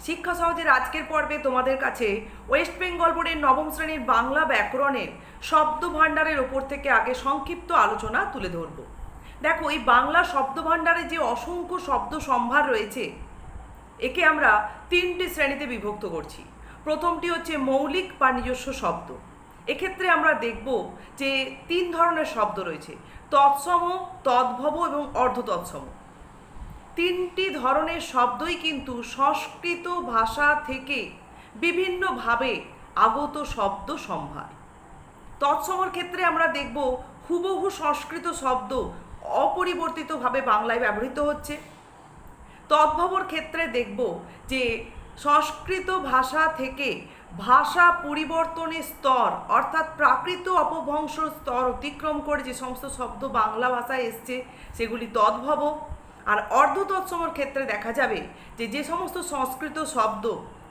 শিক্ষা সহজের আজকের পর্বে তোমাদের কাছে ওয়েস্ট বেঙ্গল বোর্ডের নবম শ্রেণীর বাংলা ব্যাকরণের শব্দ ভাণ্ডারের ওপর থেকে আগে সংক্ষিপ্ত আলোচনা তুলে ধরব। দেখো, এই বাংলা শব্দ ভাণ্ডারে যে অসংখ্য শব্দ সম্ভার রয়েছে, একে আমরা তিনটি শ্রেণীতে বিভক্ত করছি। প্রথমটি হচ্ছে মৌলিক বা নিজস্ব শব্দ। এক্ষেত্রে আমরা দেখব যে তিন ধরনের শব্দ রয়েছে: তৎসম, তদ্ভব এবং অর্ধতৎসম। তিনটি ধরনের শব্দই কিন্তু সংস্কৃত ভাষা থেকে বিভিন্নভাবে আগত শব্দ সম্ভার। তৎসমর ক্ষেত্রে আমরা দেখব হুবহু সংস্কৃত শব্দ অপরিবর্তিতভাবে বাংলায় ব্যবহৃত হচ্ছে। তদ্ভবর ক্ষেত্রে দেখব যে সংস্কৃত ভাষা থেকে ভাষা পরিবর্তনের স্তর অর্থাৎ প্রাকৃত অপভ্রংশ স্তর অতিক্রম করে যে সমস্ত শব্দ বাংলা ভাষায় এসছে সেগুলি তদ্ভব। আর অর্ধতৎসমর ক্ষেত্রে দেখা যাবে যে যে সমস্ত সংস্কৃত শব্দ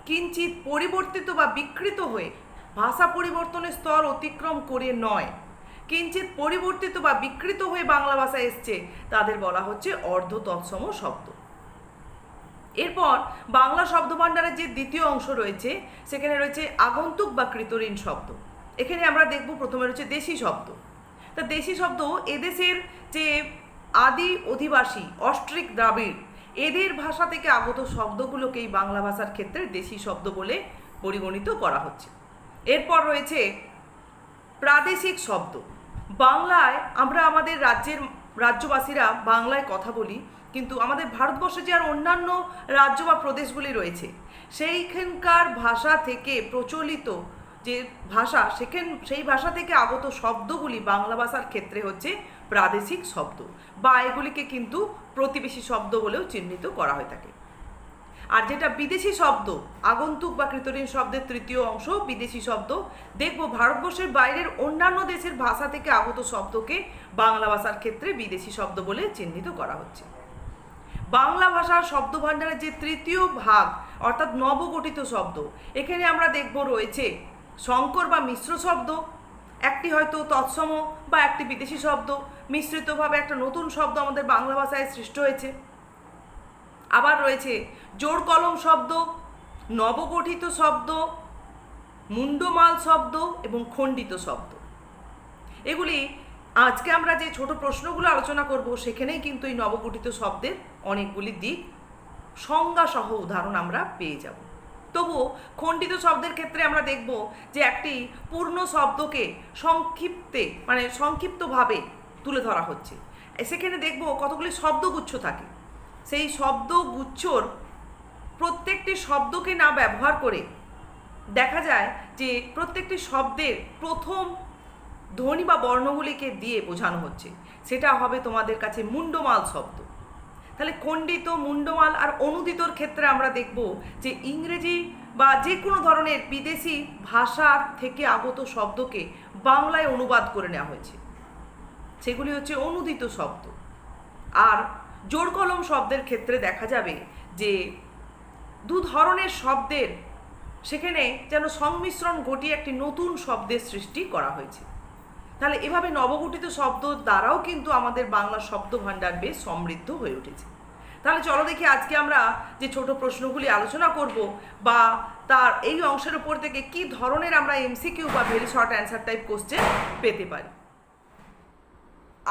কিঞ্চিত পরিবর্তিত বা বিকৃত হয়ে ভাষা পরিবর্তনের স্তর অতিক্রম করে নয়, কিঞ্চিত পরিবর্তিত বা বিকৃত হয়ে বাংলা ভাষায় এসছে, তাদের বলা হচ্ছে অর্ধতৎসম শব্দ। এরপর বাংলা শব্দভাণ্ডারের যে দ্বিতীয় অংশ রয়েছে সেখানে রয়েছে আগন্তুক বা কৃতঋণ শব্দ। এখানে আমরা দেখব প্রথমে রয়েছে দেশি শব্দ। তা দেশি শব্দ এদেশের যে আদি অধিবাসী অস্ট্রিক দ্রাবিড় এদের ভাষা থেকে আগত শব্দগুলোকেই বাংলা ভাষার ক্ষেত্রে দেশি শব্দ বলে পরিগণিত করা হচ্ছে। এরপর রয়েছে প্রাদেশিক শব্দ। বাংলায় আমরা আমাদের রাজ্যবাসীরা বাংলায় কথা বলি, কিন্তু আমাদের ভারতবর্ষে যে আর অন্যান্য রাজ্য বা প্রদেশগুলি রয়েছে সেইখানকার ভাষা থেকে প্রচলিত যে ভাষা সেই ভাষা থেকে আগত শব্দগুলি বাংলা ভাষার ক্ষেত্রে হচ্ছে প্রাদেশিক শব্দ, বা এগুলিকে কিন্তু প্রতিবেশী শব্দ বলেও চিহ্নিত করা হয়ে থাকে। আর যেটা বিদেশি শব্দ, আগন্তুক বা কৃতঋণ শব্দের তৃতীয় অংশ বিদেশি শব্দ, দেখব ভারতবর্ষের বাইরের অন্যান্য দেশের ভাষা থেকে আগত শব্দকে বাংলা ভাষার ক্ষেত্রে বিদেশি শব্দ বলে চিহ্নিত করা হচ্ছে। বাংলা ভাষার শব্দভাণ্ডারের যে তৃতীয় ভাগ অর্থাৎ নবগঠিত শব্দ, এখানে আমরা দেখব রয়েছে সংকর বা মিশ্র শব্দ, একটি হয়তো তৎসম বা একটি বিদেশি শব্দ মিশ্রিতভাবে একটা নতুন শব্দ আমাদের বাংলা ভাষায় সৃষ্টি হয়েছে। আবার রয়েছে জোড় কলম শব্দ, নবগঠিত শব্দ, মুন্ডমাল শব্দ এবং খণ্ডিত শব্দ। এগুলি আজকে আমরা যে ছোট প্রশ্নগুলো আলোচনা করব সেখানেই কিন্তু এই নবগঠিত শব্দের অনেকগুলি দিক সংজ্ঞাসহ উদাহরণ আমরা পেয়ে যাব। তবুও খণ্ডিত শব্দের ক্ষেত্রে আমরা দেখব যে একটি পূর্ণ শব্দকে সংক্ষিপ্তভাবে তুলে ধরা হচ্ছে। সেখানে দেখব কতগুলি শব্দগুচ্ছ থাকে। সেই শব্দগুচ্ছর প্রত্যেকটি শব্দকে না ব্যবহার করে দেখা যায় যে প্রত্যেকটি শব্দের প্রথম ধ্বনি বা বর্ণগুলিকে দিয়ে বোঝানো হচ্ছে। সেটা হবে তোমাদের কাছে মুন্ডমাল শব্দ। তাহলে খণ্ডিত, মুন্ডমাল আর অনুদিতর ক্ষেত্রে আমরা দেখব যে ইংরেজি বা যে কোনো ধরনের বিদেশি ভাষার থেকে আগত শব্দকে বাংলায় অনুবাদ করে নেওয়া হয়েছে, সেগুলি হচ্ছে অনুদিত শব্দ। আর জোড় কলম শব্দের ক্ষেত্রে দেখা যাবে যে দু ধরনের শব্দের সেখানে যেন সংমিশ্রণ ঘটিয়ে একটি নতুন শব্দের সৃষ্টি করা হয়েছে। তাহলে এভাবে নবগঠিত শব্দ দ্বারাও কিন্তু আমাদের বাংলা শব্দ ভাণ্ডার বেশ সমৃদ্ধ হয়ে উঠেছে। তাহলে চলো দেখি আজকে আমরা যে ছোট প্রশ্নগুলি আলোচনা করব বা তার এই অংশের উপর থেকে কি ধরনের আমরা এমসিকিউ বা very short answer type question পেতে পারি।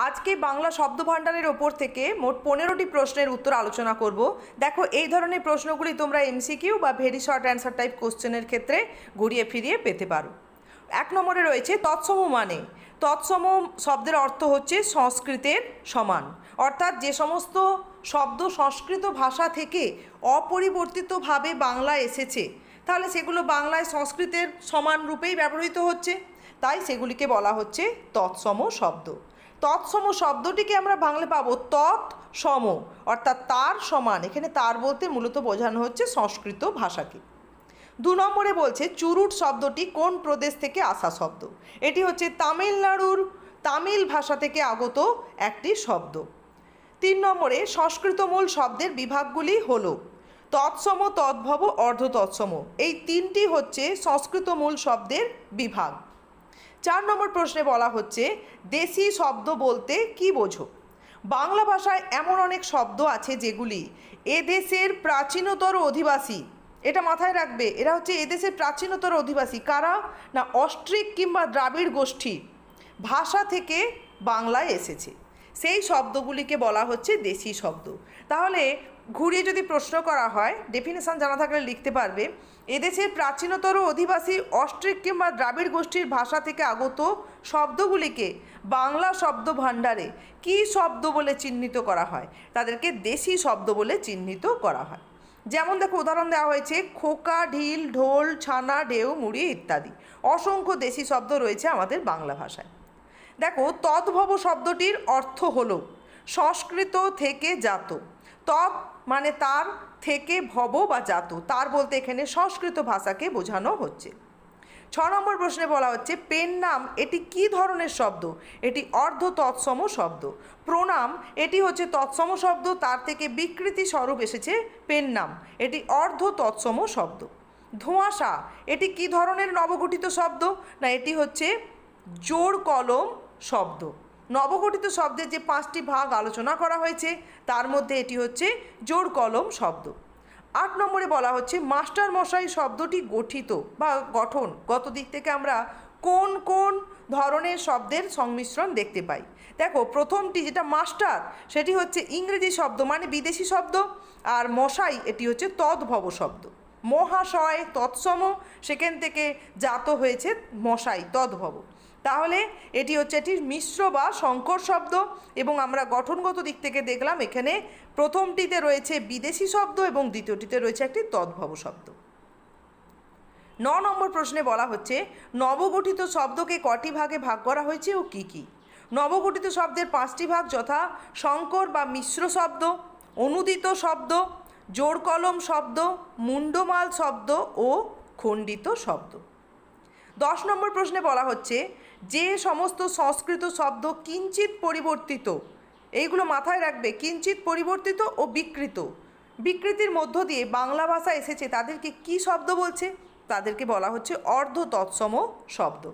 আজকে বাংলা শব্দ ভাণ্ডারের ওপর থেকে মোট 15টি প্রশ্নের উত্তর আলোচনা করব। দেখো, এই ধরনের প্রশ্নগুলি তোমরা এমসিকিউ বা ভেরি শর্ট অ্যান্সার টাইপ কোশ্চেনের ক্ষেত্রে ঘুরিয়ে ফিরিয়ে পেতে পারো। 1 নম্বরে রয়েছে তৎসম মানে। তৎসম শব্দের অর্থ হচ্ছে সংস্কৃতের সমান, অর্থাৎ যে সমস্ত শব্দ সংস্কৃত ভাষা থেকে অপরিবর্তিতভাবে বাংলায় এসেছে তাহলে সেগুলো বাংলায় সংস্কৃতের সমান রূপেই ব্যবহৃত হচ্ছে, তাই সেগুলিকে বলা হচ্ছে তৎসম শব্দ। তৎসম শব্দটিকে আমরা বাংলা পাবো তৎসম, অর্থাৎ তার সমান। এখানে তার বলতে মূলত বোঝানো হচ্ছে সংস্কৃত ভাষাকে। 2 নম্বরে বলছে চুরুট শব্দটি কোন প্রদেশ থেকে আসা শব্দ। এটি হচ্ছে তামিলনাড়ুর তামিল ভাষা থেকে আগত একটি শব্দ। 3 নম্বরে সংস্কৃত মূল শব্দের বিভাগগুলি হলো তৎসম, তদ্ভব, অর্ধতৎসম। এই তিনটি হচ্ছে সংস্কৃত মূল শব্দের বিভাগ। 4 নম্বর প্রশ্নে বলা হচ্ছে দেশি শব্দ বলতে কি বোঝো। বাংলা ভাষায় এমন অনেক শব্দ আছে যেগুলি এদেশের প্রাচীনতর অধিবাসী এটা মাথায় রাখবে। এরা হচ্ছে এদেশের প্রাচীনতর অধিবাসী। কারা? না অস্ট্রিক কিংবা দ্রাবিড় গোষ্ঠী ভাষা থেকে বাংলায় এসেছে, সেই শব্দগুলিকে বলা হচ্ছে দেশি শব্দ। তাহলে ঘুরিয়ে যদি প্রশ্ন করা হয়, ডেফিনেশন জানা থাকলে লিখতে পারবে, এদেশের প্রাচীনতর অধিবাসী অস্ট্রিক কিংবা দ্রাবিড় গোষ্ঠীর ভাষা থেকে আগত শব্দগুলিকে বাংলা শব্দ ভাণ্ডারে কী শব্দ বলে চিহ্নিত করা হয়? তাদেরকে দেশি শব্দ বলে চিহ্নিত করা হয়। যেমন দেখো উদাহরণ দেওয়া হয়েছে খোকা, ঢিল, ঢোল, ছানা, ঢেউ, মুড়ি ইত্যাদি। অসংখ্য দেশি শব্দ রয়েছে আমাদের বাংলা ভাষায়। দেখো তদ্ভব শব্দটির অর্থ হলো সংস্কৃত থেকে জাত। তৎ মানে তার, থেকে ভব বা জাত, তার বলতে এখানে সংস্কৃত ভাষাকে বোঝানো হচ্ছে। 6 নম্বর প্রশ্নে বলা হচ্ছে পেন নাম এটি কী ধরনের শব্দ? এটি অর্ধ তৎসম শব্দ। প্রণাম এটি হচ্ছে তৎসম শব্দ, তার থেকে বিকৃতি স্বরূপ এসেছে পেন নাম, এটি অর্ধ তৎসম শব্দ। ধোঁয়াশা এটি কী ধরনের নবগঠিত শব্দ? না এটি হচ্ছে জোড় কলম শব্দ। নবগঠিত শব্দের যে 5টি ভাগ আলোচনা করা হয়েছে তার মধ্যে এটি হচ্ছে জোড় কলম শব্দ। 8 নম্বরে বলা হচ্ছে মাস্টার মশাই শব্দটি গঠিত বা গত দিক থেকে আমরা কোন কোন ধরনের শব্দের সংমিশ্রণ দেখতে পাই। দেখো প্রথমটি যেটা মাস্টার সেটি হচ্ছে ইংরেজি শব্দ মানে বিদেশি শব্দ, আর মশাই এটি হচ্ছে তদ্ভব শব্দ। মহাশয় তৎসম, সেখান থেকে জাত হয়েছে মশাই তদ্ভব। তাহলে এটি হচ্ছে এটি মিশ্র বা সংকর শব্দ। এবং আমরা গঠনগত দিক থেকে দেখলাম এখানে প্রথমটিতে রয়েছে বিদেশি শব্দ এবং দ্বিতীয়টিতে রয়েছে একটি তদ্ভব শব্দ। 9 নম্বর প্রশ্নে বলা হচ্ছে নবগঠিত শব্দকে কটি ভাগে ভাগ করা হয়েছে ও কী কী? নবগঠিত শব্দের 5টি ভাগ যথা সংকর বা মিশ্র শব্দ, অনুদিত শব্দ, জোড় কলম শব্দ, মুন্ডমাল শব্দ ও খণ্ডিত শব্দ। 10 নম্বর প্রশ্নে বলা হচ্ছে যে সমস্ত সংস্কৃত শব্দ কিঞ্চিত পরিবর্তিত, এইগুলো মাথায় রাখবে, কিঞ্চিত পরিবর্তিত ও বিকৃত, বিকৃতির মধ্য দিয়ে বাংলা ভাষা এসেছে তাদেরকে কি শব্দ বলছে? তাদেরকে বলা হচ্ছে অর্ধ তৎসম শব্দ।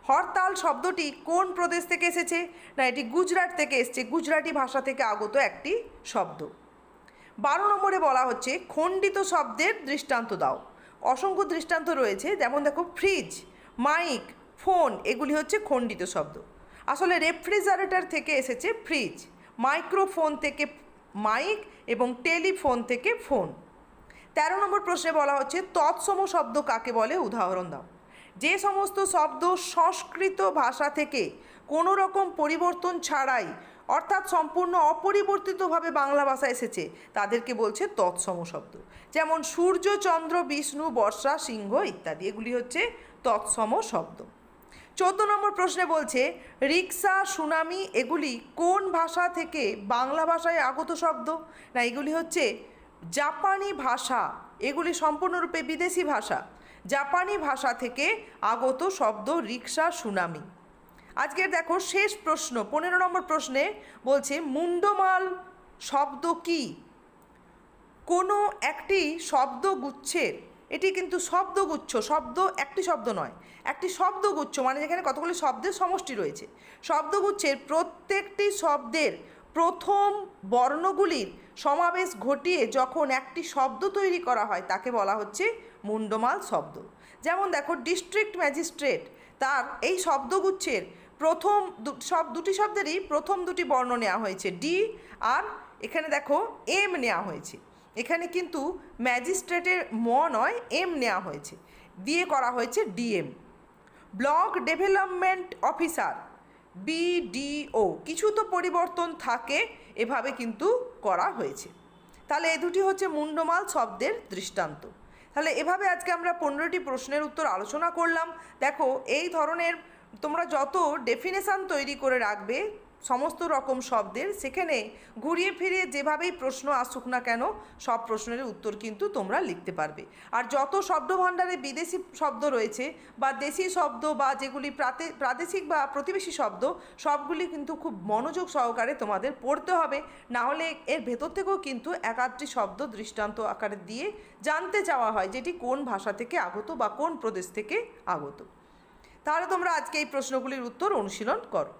হরতাল শব্দটি কোন প্রদেশ থেকে এসেছে? না এটি গুজরাট থেকে এসেছে, গুজরাটি ভাষা থেকে আগত একটি শব্দ। 12 নম্বরে বলা হচ্ছে খণ্ডিত শব্দের দৃষ্টান্ত দাও। অসংখ্য দৃষ্টান্ত রয়েছে, যেমন দেখো ফ্রিজ, মাইক, ফোন, এগুলি হচ্ছে খণ্ডিত শব্দ। আসলে রেফ্রিজারেটর থেকে এসেছে ফ্রিজ, মাইক্রোফোন থেকে মাইক এবং টেলিফোন থেকে ফোন। 13 নম্বর প্রশ্নে বলা হচ্ছে তৎসম শব্দ কাকে বলে? উদাহরণ দাও। যে সমস্ত শব্দ সংস্কৃত ভাষা থেকে কোনো রকম পরিবর্তন ছাড়াই অর্থাৎ সম্পূর্ণ অপরিবর্তিতভাবে বাংলা ভাষা এসেছে তাদেরকে বলছে তৎসম শব্দ। যেমন সূর্য, চন্দ্র, বিষ্ণু, বর্ষা, সিংহ ইত্যাদি, এগুলি হচ্ছে তৎসম শব্দ। 14 নম্বর প্রশ্নে বলছে রিক্সা, সুনামি এগুলি কোন ভাষা থেকে বাংলা ভাষায় আগত শব্দ? না এগুলি হচ্ছে জাপানি ভাষা, এগুলি সম্পূর্ণরূপে বিদেশি ভাষা। জাপানি ভাষা থেকে আগত শব্দ রিক্সা, সুনামি। আজকের দেখো শেষ প্রশ্ন 15 নম্বর প্রশ্নে বলছে মুন্ডমাল শব্দ কি? কোনো একটি শব্দগুচ্ছের, এটি কিন্তু শব্দগুচ্ছ, শব্দ একটি শব্দ নয়, একটি শব্দগুচ্ছ মানে যেখানে কতগুলি শব্দের সমষ্টি রয়েছে। শব্দগুচ্ছের প্রত্যেকটি শব্দের প্রথম বর্ণগুলির সমাবেশ ঘটিয়ে যখন একটি শব্দ তৈরি করা হয় তাকে বলা হচ্ছে মুন্ডমাল শব্দ। যেমন দেখো ডিস্ট্রিক্ট ম্যাজিস্ট্রেট, তার এই শব্দগুচ্ছের প্রথম দুটি শব্দেরই প্রথম দুটি বর্ণ নেওয়া হয়েছে ডি, আর এখানে দেখো এম নেওয়া হয়েছে। এখানে কিন্তু ম্যাজিস্ট্রেটের ম নয় এম নেওয়া হয়েছে, দিয়ে করা হয়েছে DM. Block development officer BDO, কিছু তো পরিবর্তন থাকে, এভাবে কিন্তু করা হয়েছে। তাহলে এই দুটি হচ্ছে মুন্ডমাল শব্দের দৃষ্টান্ত। তাহলে এভাবে আজকে আমরা 15টি প্রশ্নের উত্তর আলোচনা করলাম। দেখো এই ধরনের তোমরা যত ডেফিনেশান তৈরি করে রাখবে সমস্ত রকম শব্দের, সেখানে ঘুরিয়ে ফিরিয়ে যেভাবেই প্রশ্ন আসুক না কেন সব প্রশ্নের উত্তর কিন্তু তোমরা লিখতে পারবে। আর যত শব্দভাণ্ডারে বিদেশি শব্দ রয়েছে বা দেশি শব্দ বা যেগুলি প্রাদেশিক বা প্রতিবেশী শব্দ, সবগুলি কিন্তু খুব মনোযোগ সহকারে তোমাদের পড়তে হবে, না হলে এর ভেতর থেকেও কিন্তু এক আধটি শব্দ দৃষ্টান্ত আকারে দিয়ে জানতে চাওয়া হয় যেটি কোন ভাষা থেকে আগত বা কোন প্রদেশ থেকে আগত। তাহলে তোমরা আজকে এই প্রশ্নগুলির উত্তর অনুশীলন করো।